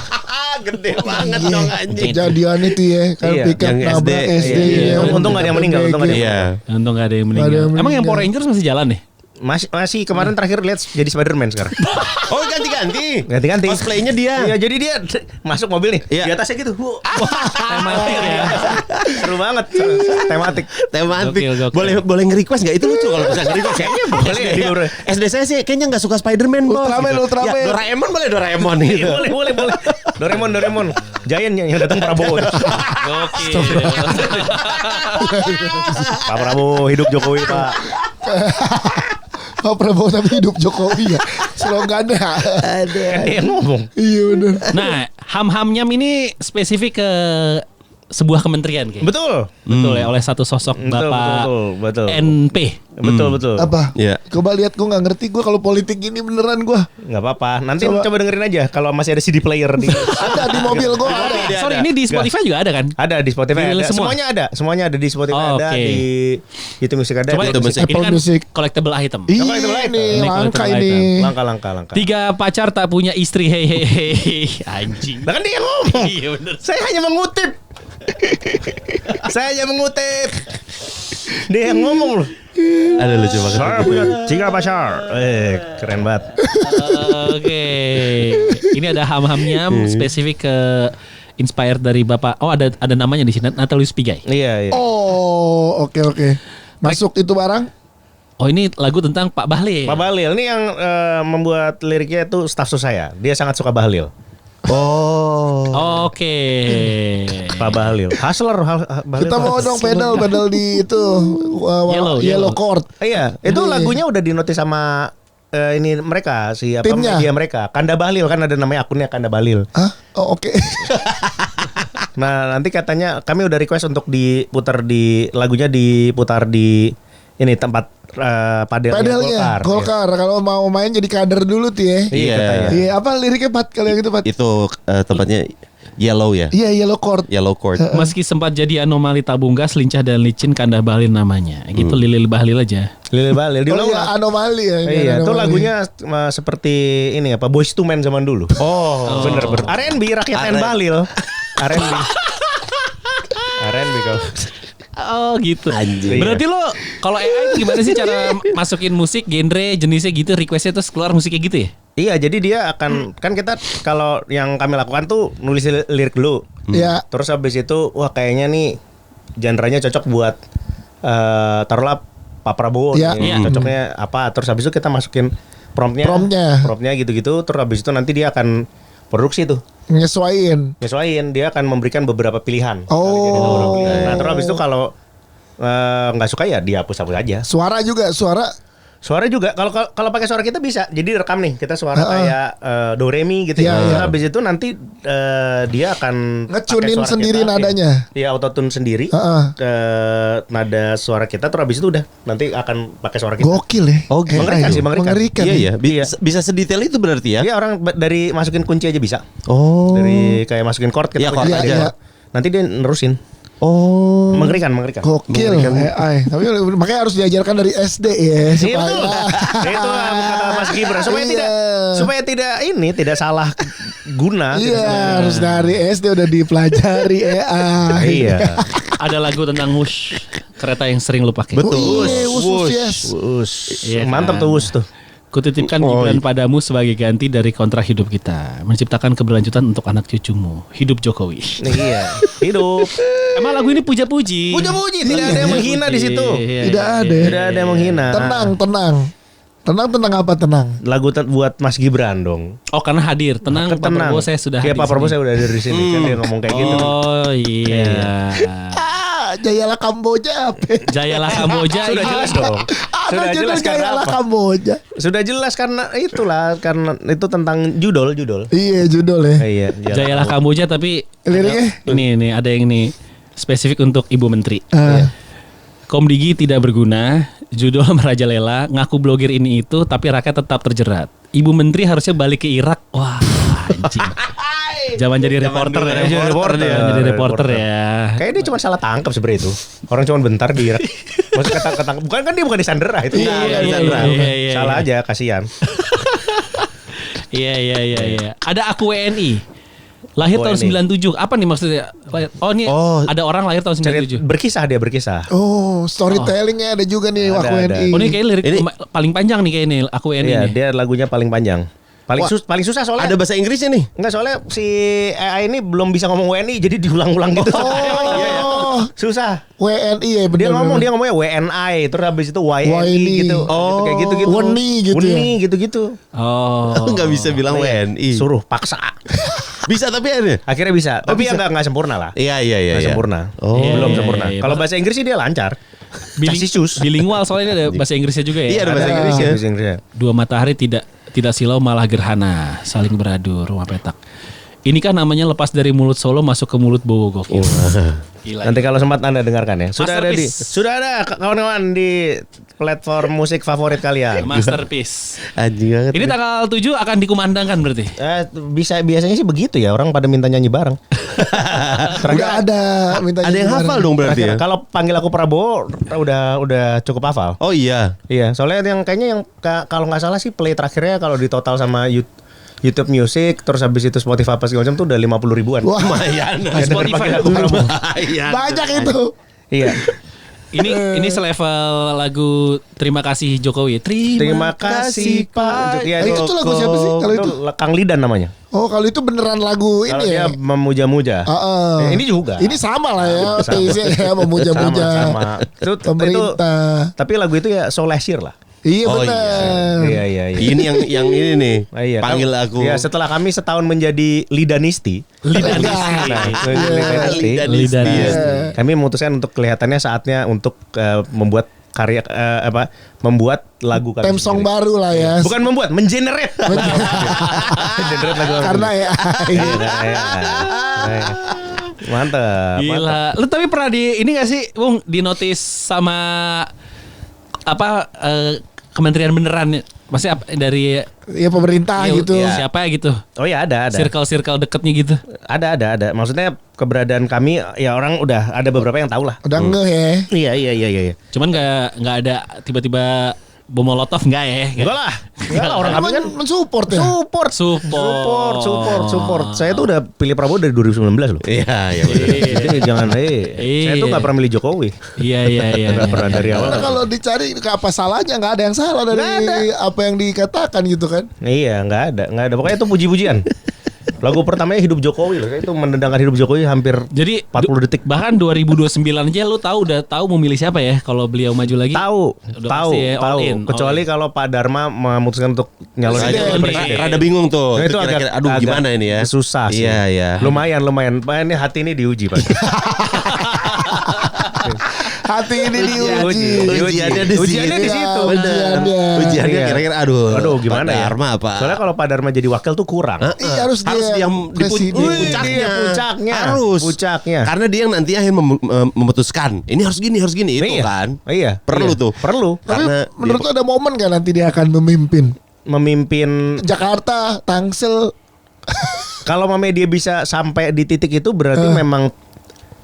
Gede banget dong anjing. Kejadian itu ya. Kan Iya, pick up yang nabrak SD. SD. Iya. ya. Untung nggak ada yang meninggal, untung nggak ada yang Iya. Untung gak ada yang Nggak ada meninggal. yang Emang yang meninggal. Power Rangers masih jalan deh? Masih kemarin terakhir lihat jadi Spider-Man sekarang. Oh ganti-ganti. Ganti-ganti. Cosplaynya dia. Iya, jadi dia masuk mobil nih. Iya. Di atasnya gitu. Tematik ya. Seru banget. Tematik. Tematik. Gokil. Boleh nge-request nggak? Itu lucu kalau bisa nge-request. Kayaknya boleh. SD saya sih kayaknya nggak suka Spider-Man, Bos. Ultraman, Gitu. Ultraman. Ya, Doraemon boleh Doraemon gitu. Boleh. Doraemon. Giant yang datang Prabowo. Gokil. Pak Prabowo hidup Jokowi, Pak. Pak Prabowo tapi hidup Jokowi ya. Slogannya. Kan dia yang ngomong. Iya benar. Nah, ham-hamnyam ini spesifik ke sebuah kementerian kayaknya. Betul Ya, oleh satu sosok Bapak betul. NP. Betul. Apa? Iya. Coba lihat gue nggak ngerti gue kalau politik ini beneran gue. Nggak apa-apa. Nanti Coba. coba dengerin aja kalau masih ada CD player di. Ada di mobil gue ada. Sorry, ini di Spotify juga ada kan? Ada di Spotify. Dirilis Ada. semua? Semuanya ada di Spotify. Oh, ada oke. di YouTube Music ada. Coba di itu Music. musik. ini Apple kan Music. collectible item. Ih, Coba itu ini Ini langka collectible ini. Langkah. 3 pacar tak punya istri, hehehe. Anjing. Nah kan dia yang ngomong. Iya bener. Saya hanya mengutip. Dia yang ngomong loh. Ada lucu banget. Saya punya 3 pacar. Keren banget. Oke. Ini ada ham-hamnya spesifik ke inspired dari Bapak. Oh, ada namanya di sini, Natalius Pigai. Iya. Oh, oke. Masuk itu barang. Oh, ini lagu tentang Pak Bahlil. Pak Bahlil ini yang membuat liriknya itu staff sus saya. Dia sangat suka Bahlil. Oh. Oke. Pak Bahlil. Hustler. Bahlil. Kita mau dong pedal di itu yellow court. Iya, itu lagunya udah dinotis sama ini mereka Timnya? media mereka. Kanda Bahlil kan ada namanya akunnya Kanda Bahlil. Hah? Oh, oke. Nah, nanti katanya kami udah request untuk diputar lagunya diputar di ini tempat Padelnya Golkar. Kalau mau main jadi kader dulu tuh ya. Iya. katanya. Iya, apa liriknya Pat kalau yang itu Pat? Itu tempatnya Yellow ya. Iya, yellow court. Yellow Court. Meski sempat jadi anomali tabung gas, lincah dan licin, Kanda Bahlil namanya. Gitu Lilil Bahlil aja. Lili Bahlil Oh diulang. iya, anomali ya. ini Iya, itu anomali. lagunya seperti ini apa Boyz II Men zaman dulu. Oh. Bener. R&B rakyat Bahlil. R&B. R&B kalau. Oh gitu. Anjing. Berarti lo kalau AI itu gimana sih cara masukin musik genre jenisnya gitu, requestnya terus keluar musiknya gitu ya? Iya, jadi dia akan kan kita kalau yang kami lakukan tuh nulis lirik dulu. Iya. Terus habis itu wah kayaknya nih genre-nya cocok buat taruhlah Pak Prabowo Iya. nih, Iya. cocoknya apa. Terus habis itu kita masukin promptnya gitu-gitu. Terus habis itu nanti dia akan produksi tuh. Nyesuaiin. Nyesuaiin, dia akan memberikan beberapa pilihan. Oh. Nah, terus habis itu kalau nggak suka ya dihapus-hapus aja. Suara juga, Suara juga kalau pakai suara kita bisa. Jadi rekam nih kita suara kayak do re mi gitu Iya, ya. iya. Terus habis itu nanti dia akan Ngecunin pakai suara sendiri kita, nadanya. Iya, autotune sendiri. Heeh. Nada suara kita terus habis itu udah nanti akan pakai suara kita. Gokil ya. Oh, gitu. Mengerikan sih, mengerikan. Iya ya. ya. Bisa sedetail itu berarti ya. Iya, orang dari masukin kunci aja bisa. Oh. Dari kayak masukin chord kita Iya, kunci chord aja. aja. Nanti dia nerusin. Oh. Mengerikan. Gokil AI. Tapi makanya harus diajarkan dari SD ya supaya Itu kata Mas Gibran supaya tidak salah guna. iya harus dari SD udah dipelajari AI. Iya. Ada lagu tentang wush, kereta yang sering lu pakai. Betul. Oh, iya, wush, yes. Iya Mantap kan? tuh Wus tuh. Kutitipkan Gibran padamu sebagai ganti dari kontrak hidup kita, menciptakan keberlanjutan untuk anak cucumu. Hidup Jokowi. Iya. Hidup. Emang lagu ini puja-puji. Puja-puji, tidak ada yang menghina di situ. Tidak ada. Tidak ada yang menghina. Tenang apa tenang? Lagu buat Mas Gibran dong. Oh karena hadir, tenang Pak Prabowo saya sudah Iya, hadir. Pak Prabowo sini. saya udah hadir di sini. Kan dia ngomong kayak gitu. Oh iya. Jayalah Kamboja. Jayalah Kamboja. Sudah jelas dong. Sudah jelas karena Jayalah apa? Kamboja. Sudah jelas karena karena itu tentang judul. Iya judul ya. Iya, Jayalah Kamboja tapi Liriknya? ini ada yang ini spesifik untuk Ibu Menteri. Ah. Komdigi tidak berguna, judul merajalela, ngaku blogger ini itu tapi rakyat tetap terjerat. Ibu Menteri harusnya balik ke Irak. Wah, anjing. Zaman jadi reporter ya. Jadi reporter ya. Kayaknya dia cuma salah tangkap sebenarnya itu. Orang cuma bentar di Irak. Maksudnya ketangkap. Bukan kan dia bukan disandera itu. Iya. Salah aja, kasihan. Iya. Ada aku WNI. Lahir tahun 97. Apa nih maksudnya? Oh ini ada orang lahir tahun 97. Berkisah. Oh, storytellingnya ada juga nih Ada, Waku ada. WNI. Oh ini kayak lirik paling panjang nih kayak ini aku WNI Iya, nih. dia lagunya paling panjang. Paling susah soalnya. Ada bahasa Inggrisnya nih. Enggak, soalnya si AI ini belum bisa ngomong WNI jadi diulang-ulang gitu. Oh, Susah. WNI ya bener. Dia ngomongnya WNI terus habis itu YNI gitu. Oh. Kayak gitu-gitu. Wani gitu ya. Wani gitu-gitu. Oh. Nggak bisa bilang WNI. Suruh paksa. Bisa tapi ada. Akhirnya bisa. Tapi bisa. ya enggak sempurna lah. Iya. Nggak sempurna. Oh. Belum Iya, sempurna. iya. Kalau bahasa Inggris sih dia lancar. Bilingual soalnya ada bahasa Inggrisnya juga ya. Iya, ada bahasa Inggrisnya. Bahasa Inggrisnya. Dua matahari tidak silau malah gerhana, saling beradu rumah petak. Ini kan namanya lepas dari mulut Solo masuk ke mulut Bowo gokil. Gila. Nanti kalau sempat Anda dengarkan ya. Sudah ada kawan-kawan di platform musik favorit kalian. Masterpiece. Anjing banget. Ini tanggal 7 akan dikumandangkan berarti. Biasanya sih begitu ya, orang pada minta nyanyi bareng. Udah ada minta Ada yang nyanyi hafal bareng. dong berarti ya. Kalau panggil aku Prabowo udah cukup hafal. Oh iya. Iya, soalnya kayaknya kalau nggak salah sih play terakhirnya kalau di total sama YouTube Music terus habis itu Spotify apa segala macam tuh udah 50 ribuan. Wah, Lumayan. Spotify. Lumayan. banyak itu. Iya. Ini selevel lagu Terima Kasih Jokowi. Terima kasih Pak. Ya, itu tuh lagu siapa sih kalau itu? Kang Lidan namanya. Oh, kalau itu beneran lagu Kalau ini dia ya. memuja-muja. Ini juga. Ini sama lah ya. Sama. Taste-nya ya memuja-muja. Sama. Itu Pemerintah. tapi lagu itu ya so leisure lah. Iya Oh, benar. Iya. Ini yang ini nih. Iya, Panggil aku. Ya, setelah kami setahun menjadi Lidanisti. Nah, Lidanisti. Iya. Kami memutuskan untuk kelihatannya saatnya untuk membuat karya membuat lagu kami Theme song sendiri. baru lah ya. Bukan membuat, mengenerate. Mengenerate lagu. Karena ya. Mantap. Gila. Lu tapi pernah ini gak sih, Bung, di notice sama kementerian beneran? Maksudnya dari Ya pemerintah gitu. siapa gitu? Oh ya ada. Circle deketnya gitu. Ada. Maksudnya keberadaan kami ya orang udah ada beberapa yang tahu lah. Udah ngeh ya. Iya. Cuman nggak ada tiba-tiba bom molotov nggak ya? Enggak lah. Orang kami kan mensupport ya. Support. Saya tuh udah pilih Prabowo dari 2019 loh. Iya. Jadi jangan saya tuh nggak pernah milih Jokowi. Iya. Nggak pernah dari awal. Karena kalau dicari apa salahnya, nggak ada yang salah dari apa yang dikatakan gitu kan. Iya, nggak ada. Pokoknya itu puji-pujian. Lagu pertamanya Hidup Jokowi loh. Saya itu mendengarkan Hidup Jokowi hampir Jadi 40 detik. Bahkan 2029 aja lu udah tahu mau milih siapa ya kalau beliau maju lagi? Tahu. pasti ya, all in. Kecuali kalau Pak Dharma memutuskan untuk nyalonin Presiden. presiden. Rada bingung tuh. Nah, itu Kira-kira, agak aduh gimana ini ya? Susah sih. Iya. Lumayan. Ini hati ini diuji, Pak. Hati ini diuji. Ujiannya di Ujiannya sini. di situ. Ujiannya. Ujiannya Iya. kira-kira aduh Gimana Pak ya? Dharma apa? Soalnya kalau Pak Dharma jadi wakil tuh kurang. Iya harus dia yang di presiden. puncaknya. Puncaknya. Harus. Puncaknya. Karena dia yang nanti akhirnya memutuskan. Ini harus gini itu Iya. kan. Iya. Perlu Iya. tuh. Perlu. Tapi Karena menurut lu ada momen kan nanti dia akan memimpin Jakarta. Jakarta, Tangsel. Kalau dia bisa sampai di titik itu berarti memang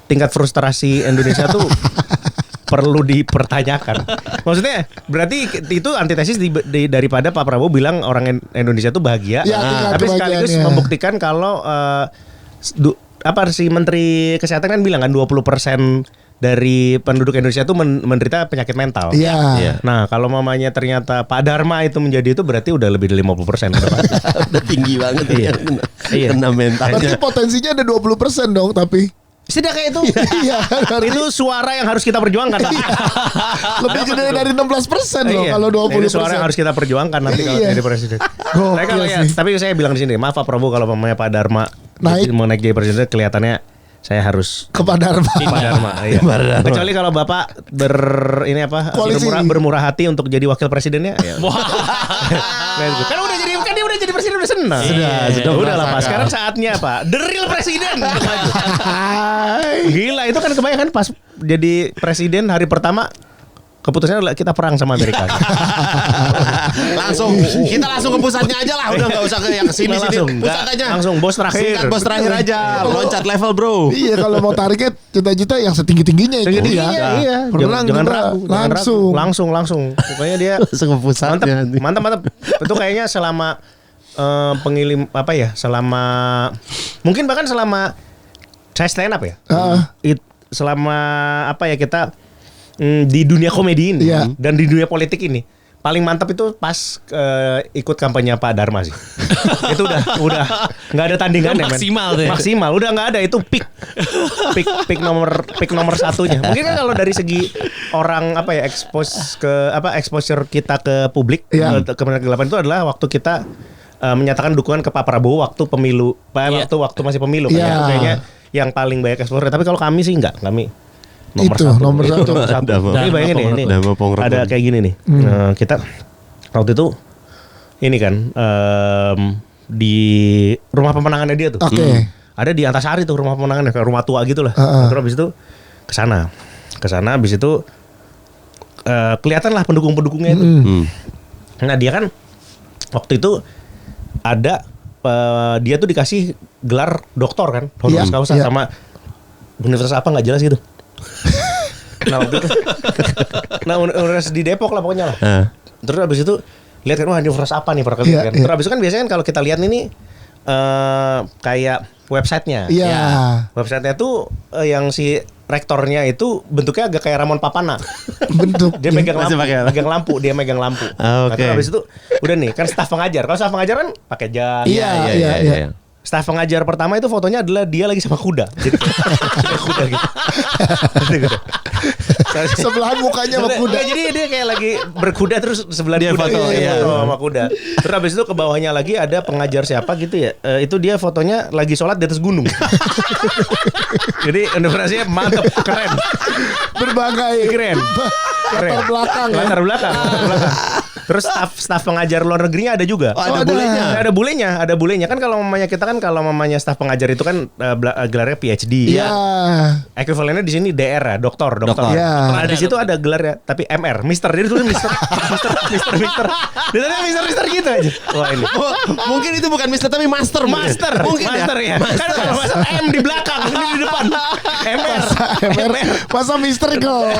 tingkat frustrasi Indonesia tuh perlu dipertanyakan. Maksudnya berarti itu antitesis daripada Pak Prabowo bilang orang Indonesia tuh bahagia, Ya, tingkat tapi sekaligus kebahagiaannya. membuktikan kalau si Menteri Kesehatan kan bilang kan 20% dari penduduk Indonesia tuh menderita penyakit mental. Iya. Iya. Nah, kalau mamanya ternyata Pak Dharma itu menjadi itu berarti udah lebih dari 50% udah pasti. Udah tinggi banget Iya. ya. Iya. Kena Berarti mentalnya. potensinya ada 20% dong tapi. Sudah kayak itu. Iya. Itu suara yang harus kita perjuangkan. Pak. Lebih gede dari 16% loh Iya. kalau 20%. Ini suara yang harus kita perjuangkan nanti kalau Iya. jadi presiden. Gokil Nah, kalau ya, sih. tapi saya bilang di sini, maaf Pak Prabowo kalau mamanya Pak Dharma mau naik jadi presiden kelihatannya saya harus Kepada Dharma. Pak Dharma. Iya. Pak Dharma. Kecuali kalau Bapak Koalisi. bermurah hati untuk jadi wakil presidennya. Ya. Wah. Kan dia udah jadi presiden udah senang. Sudah Udah lah Pak. merasakan. Sekarang saatnya Pak. The real presiden. Gila itu kan kebanyakan pas jadi presiden hari pertama keputusannya adalah kita perang sama Amerika. Kita langsung ke pusatnya aja lah. Udah nggak usah ke yang sini Langsung, pusat nggak, aja. langsung bos terakhir. Singkat bos terakhir aja. Loncat level bro. Iya kalau mau target cita-cita yang setinggi-tingginya itu Jadi dia. iya. Perang Jangan juga. ragu. jangan ragu. Langsung. Pokoknya dia Langsung ke pusatnya nanti. mantap. Itu kayaknya selama pengilim apa ya? Selama mungkin bahkan selama saya stand up ya. Selama apa ya kita di dunia komedi ini Iya. dan di dunia politik ini paling mantap itu pas ikut kampanye Pak Dharma sih. Itu udah nggak ada tandingannya men. Maksimal tuh ya. Maksimal udah nggak ada itu peak nomor satunya. Mungkin kan kalau dari segi orang apa ya exposure kita ke publik Iya. kemenangan kegelapan itu adalah waktu kita menyatakan dukungan ke Pak Prabowo waktu pemilu, Iya. waktu masih pemilu Iya. kan. Itu kayaknya yang paling banyak exposure. Tapi kalau kami sih enggak, kami Nomor satu. Ini bayangin nih, ini Dharma Pongratman. ada kayak gini nih. Kita waktu itu ini kan di rumah pemenangannya dia tuh. Oke. Ada di Antasari tuh rumah pemenangannya, kayak rumah tua gitu lah. Terus habis itu ke sana habis itu kelihatan lah pendukung-pendukungnya itu. Nah, dia kan waktu itu ada dia tuh dikasih gelar doktor kan, honoris Iya, causa iya. sama universitas apa nggak jelas gitu. Nah waktu itu, universitas di Depok lah pokoknya lah. Terus habis itu lihat kan, wah ini universitas apa nih para Iya, kan. iya. Terus habis itu kan biasanya kan kalau kita lihat ini kayak websitenya. Iya. Ya. Websitenya tuh yang si rektornya itu bentuknya agak kayak Ramon Papana. Bentuk. Dia megang Masih lampu, pakai dia megang lampu. Ah, oke. Nah, terus habis itu udah nih kan staf pengajar. Kalau staf pengajar kan pakai jas. Iya. Staf pengajar pertama itu fotonya adalah dia lagi sama kuda. Jadi kuda gitu. Sebelahan mukanya sama kuda. Jadi dia kayak lagi berkuda terus sebelah Dia kuda foto, dia iya. foto sama kuda. Terus habis itu ke bawahnya lagi ada pengajar siapa gitu ya. Itu dia fotonya lagi sholat di atas gunung. Jadi universitasnya mantep, keren. Berbagai. Keren. Latar belakang ya. Latar belakang. Terus staf pengajar luar negerinya ada juga. Oh, ada ada. bulenya. Ada bulenya kan kalau mamanya kita kan kalau mamanya staf pengajar itu kan gelarnya PhD. Iya. Ekuivalennya di sini DR ya, doktor. Iya. Nah, di situ ada gelarnya tapi MR, Mister. Jadi tulis Mister. Dia tanya Mister gitu aja. Wah ini. Oh, mungkin itu bukan Mister tapi Master. Master. Mungkin Master ya. Kan kalau Master M di belakang, ini di depan. MR. Masa Mister kelar.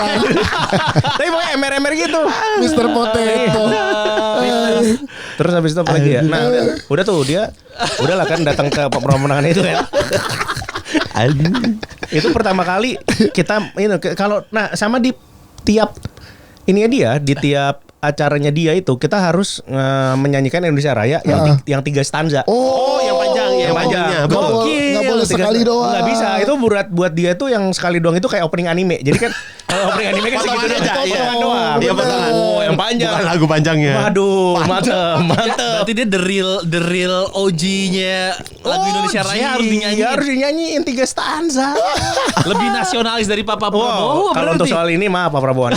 Tapi pokoknya MR gitu. Mister Potato. Terus habis itu apa lagi ya? Nah, udah tuh dia udahlah kan datang ke pemenangan itu kan. Itu pertama kali kita kalau sama di tiap di tiap acaranya dia itu kita harus menyanyikan Indonesia Raya yang 3 stanza. Oh, yang panjang, yang panjang. Betul. Nggak boleh sekali doang. Nggak bisa. Itu buat dia tuh yang sekali doang itu kayak opening anime. Jadi kan kalau opening anime kan segitu Potongan aja, doang. iya. Potongan doang. Iya, potongan. Oh, yang panjang. Bukan lagu panjangnya. Waduh, mantep. Berarti dia the real OG-nya lagu Indonesia Raya harus dinyanyiin. Harus dinyanyiin 3 stanza. Lebih nasionalis dari Papa Prabowo. Kalau untuk berarti. soal ini maaf Pak Prabowo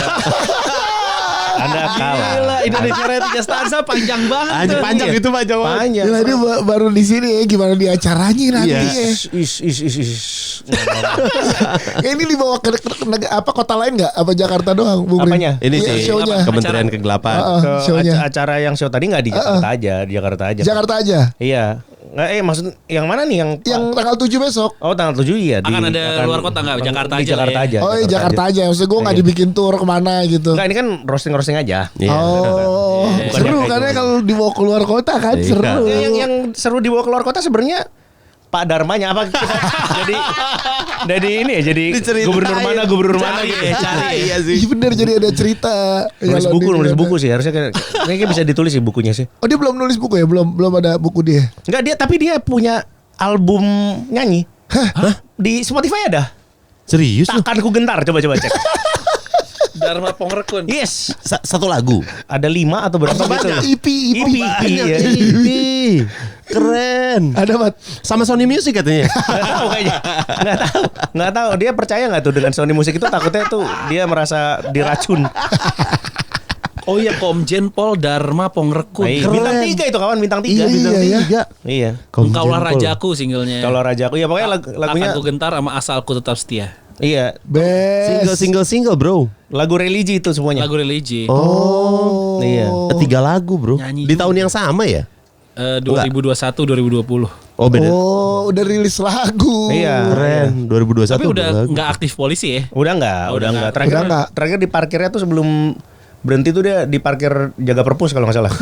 Anda kalah. Gila, Indonesia Raya 3 stanza panjang banget. Anjing tuh. panjang Iya. itu panjang banget. Panjang. Gila dia baru di sini ya, gimana di acaranya nanti Iya. ya. Is. Ini dibawa ke kota lain nggak? Apa Jakarta doang? Bung Rin? Apanya? Ini Iya, sih show-nya. Kementerian Kegelapan. Heeh. Ke Show-nya. acara yang show tadi nggak di Jakarta aja, di Jakarta aja. Jakarta aja. Iya. Maksud yang mana nih Yang tanggal 7 besok. Oh tanggal 7 iya. Akan ada luar kota nggak? Jakarta di aja Jakarta lah ya. aja. Oh iya Jakarta aja. Maksudnya gue nggak dibikin tour kemana gitu. Enggak, ini kan roasting aja. Iya. Oh, Bukan seru yang kayak karena gitu. kalau dibawa keluar kota kan Iya. seru. Ya, yang seru dibawa keluar kota sebenarnya Pak Dharmanya apa kita jadi ini ya jadi Diceritain. gubernur mana Cari, gitu. cari. Iya sih. Iya bener jadi ada cerita. Nulis buku sih harusnya kayaknya bisa ditulis sih bukunya sih. Oh dia belum nulis buku ya? Belum ada buku dia. Enggak tapi dia punya album nyanyi. Hah? Di Spotify ada. Serius lu? Takkan ku gentar coba cek. Dharma Pongrekun. Yes. Satu lagu. Ada 5 atau berapa gitu. EP. Iya. Keren. Ada Mat. Sama Sony Music katanya. Nggak tahu kayaknya. Nggak tahu. Dia percaya nggak tuh dengan Sony Music itu takutnya tuh dia merasa diracun. Oh iya, Komjen Pol Dharma Pongrekun. Bintang 3 itu kawan bintang 3. Iya, Bintang iya. 3. Iya. Engkaulah rajaku singlenya. Kalau Rajaku ya pokoknya lagunya Akan ku gentar sama asalku tetap setia. iya. Best. Single bro. Lagu religi itu semuanya. Lagu religi. Oh. Iya. 3 lagu bro. Nyanyi Di juga. tahun yang sama ya? 2021 2020. Oh beda. Oh, udah rilis lagu. Iya. Keren. 2021 Tapi udah lagu. nggak aktif polisi ya? Udah enggak. Udah nggak. Terakhir Udah nggak. terakhir di parkirnya tuh sebelum berhenti tuh dia di parkir jaga perpus kalau nggak salah.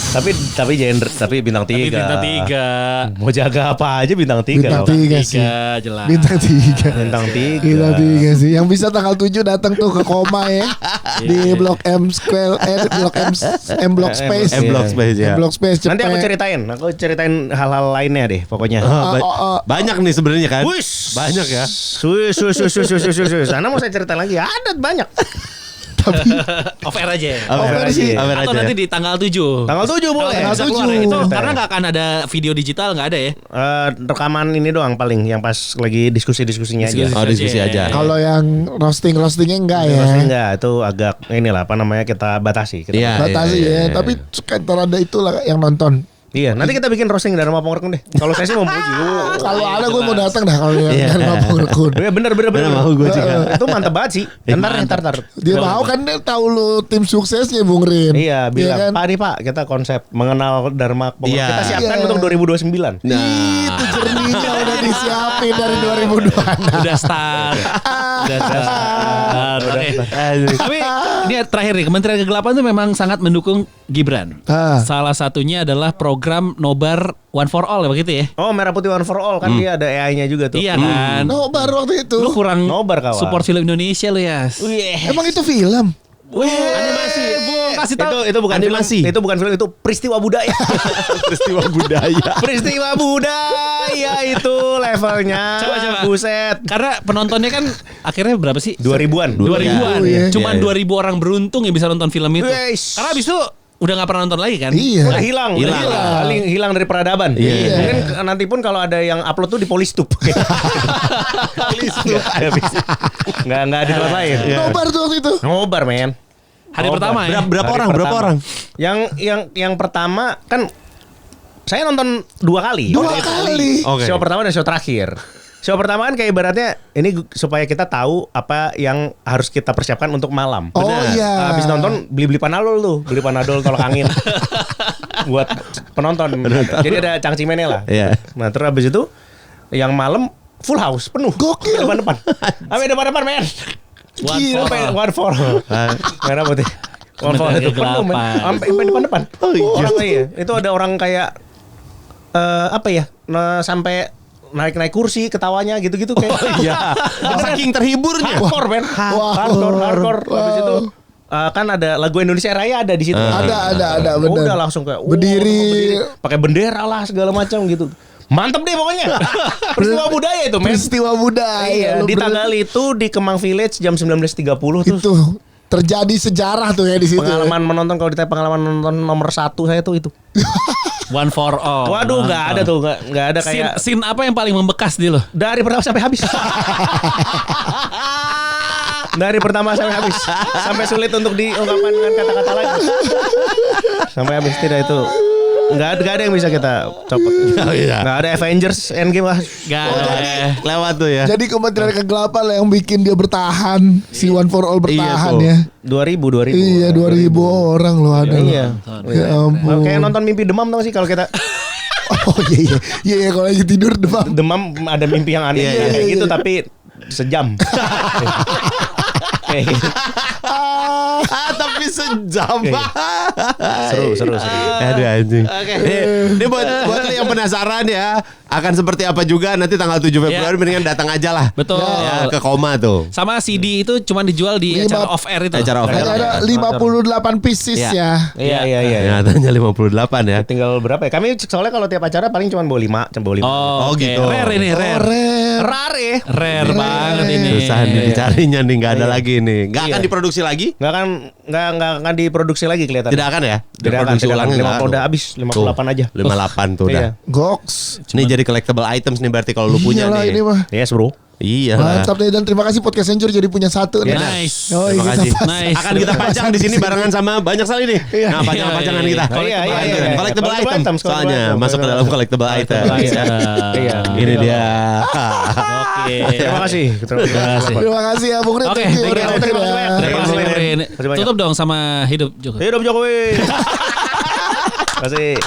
tapi bintang 3. Tapi bintang 3. Mau jaga apa aja bintang 3. Bintang 3 sih. 3 jelas. Bintang 3. Bintang 3. Bintang 3 sih. Yang bisa tanggal 7 datang tuh ke Koma ya. Di Blok M Square Blok M Block Space. M Block Space ya. M Block Space Nanti aku cepet. ceritain hal-hal lainnya deh pokoknya. Banyak nih sebenarnya kan. Wish. Banyak ya. Sana mau saya ceritain lagi. Ada banyak. Off air aja. Off air sih? aja. Atau nanti di tanggal 7. Tanggal 7 boleh. Kalau bisa keluar ya. 7. Itu karena nggak akan ada video digital, nggak ada ya. Rekaman ini doang paling yang pas lagi diskusinya aja. Diskusi. Oh diskusi aja. Kalau yang roastingnya enggak ya. Maksudnya enggak itu agak inilah apa namanya kita batasi. Iya. Batasi ya, tapi sekitar ada itulah yang nonton. Iya, nanti kita bikin roasting Dharma Pongrekun deh. Kalau saya sih mau puji. Kalau ada gue mau datang dah kalau yang Iya. Dharma Pongrekun. Iya bener. mau gue juga. Itu mantep banget sih. Ntar. Dia mau kan dia tahu lu tim suksesnya Bung Rin. Iya, bilang kan? Pak nih Pak, kita konsep mengenal Dharma Pongrekun. Iya. Kita siapkan Iya. untuk 2029. Nah. Itu jernihnya udah disiapin dari 2002. Udah start. Oke. Tapi ini terakhir nih, Kementerian Kegelapan tuh memang sangat mendukung Gibran. Salah satunya adalah program Nobar One for All ya begitu ya. Oh, Merah Putih One for All kan dia ada AI-nya juga tuh. Iya kan. No baru waktu itu. Lu kurang Nobar, kawan. support film Indonesia lu ya. Emang itu film? Animasi. Bung kasih tahu. Itu bukan Animasi. film. Itu bukan film, itu peristiwa budaya. Peristiwa budaya. Peristiwa budaya itu levelnya. Coba. Buset. Karena penontonnya kan akhirnya berapa sih? 2000-an. 2000-an. Iya. Cuman Iya, iya. 2000 orang beruntung yang bisa nonton film itu. Wesh. Karena abis itu udah gak pernah nonton lagi kan? Iya. Udah hilang. Hilang dari peradaban. Iya. Mungkin nanti pun kalau ada yang upload tuh di Polistub. Nggak ada di tempat lain. Nobar tuh waktu itu. Nobar men. Hari Nobar. pertama ya? Berapa Hari orang? Berapa pertama. orang? Yang pertama kan saya nonton 2 kali. Dua kali. Oke. Show pertama dan show terakhir. Show pertama kan kayak ibaratnya ini supaya kita tahu apa yang harus kita persiapkan untuk malam. Oh Benar. iya. Habis nonton beli Panadol tuh, beli Panadol tolak angin buat penonton. Jadi ada cangcimennya lah. Iya. Nah terus habis itu yang malam full house penuh. Gokil. Depan-depan. Sampai depan-depan men. Gila. Sampai one for. Merah putih. One for itu penuh men. Sampai depan-depan. Oh, iya. Orang iya. Itu ada orang kayak apa ya? Nah, sampai naik kursi ketawanya gitu-gitu kayak. Oh iya. Saking terhiburnya. Hardcore men. Hardcore. Habis itu kan ada lagu Indonesia Raya ada di situ. Ada bener. Udah langsung kayak Berdiri. pakai bendera lah segala macam gitu. Mantep deh pokoknya. Peristiwa budaya itu men. Peristiwa budaya. Iya, Lu di tanggal itu di Kemang Village jam 19.30 tuh. itu terjadi sejarah tuh ya di situ. Pengalaman menonton kalau ditanya pengalaman menonton nomor 1 saya tuh itu. One for All. Waduh, nggak ada tuh, nggak ada kayak Scene apa yang paling membekas di lo? dari pertama sampai habis. Dari pertama sampai habis, sampai sulit untuk diungkapkan dengan kata-kata lagi. Sampai habis tidak itu. Nggak ada yang bisa kita copot. Oh, iya. Nggak ada Avengers Endgame lah. Gak ada. Lewat tuh ya. Jadi Kementerian Kegelapan lah yang bikin dia bertahan, si One for All bertahan tuh. ya. 2000. Iya 2000 orang loh ada. Iya. Ya ampun. Kayak nonton Mimpi Demam tau sih kalau kita Oh iya kalau lagi tidur demam. Demam ada mimpi yang aneh Iya, kayak gitu tapi sejam. Kayak gitu. Tapi sejam. Seru. Aduh anjing. Ini buat lo yang penasaran ya, akan seperti apa juga nanti tanggal 7 Februari mendingan datang aja lah. Betul. Ya, ke Koma tuh. Sama CD itu cuma dijual di acara off air itu. Acara off air. Ada 58 pieces ya. Iya. Nyatanya 58 ya. Tinggal berapa ya? Kami soalnya kalau tiap acara paling cuma bawa 5. Oh, Oh, oke. gitu. Rare ini, rare. Rare. Banget ini. Susah nih dicarinya nih, nggak ada lagi nih. Nggak akan Iya. diproduksi lagi? Nggak akan diproduksi lagi kelihatan. Tidak akan ya? Tidak akan. Diproduksi ulangnya nggak akan. Udah habis 58 aja. 58 tuh udah. Iya. Goks. Ini jadi collectible items nih berarti kalau lu punya Iyalah nih. ini mah. Yes, bro. Iya lah. Mantap deh, dan terima kasih Podcast Senjur jadi punya satu nih. Nice. Oh, Terima kita kasih. pasang. Nice. Akan kita pajang di sini barengan sama banyak sekali nih. Nah, pajangan-pajangan kita. Iya. Collectible Collectible item. items, Soalnya collectible masuk ke dalam collectible item. Iya. Ini dia. Oke. Terima kasih. Terima kasih ya Bung Rin. Oke, Thank you. thank you. Terima kasih banyak. Terima kasih, Bung Rin. Terima kasih banyak. Tutup dong sama hidup Jokowi. Hidup Jokowi. Terima kasih.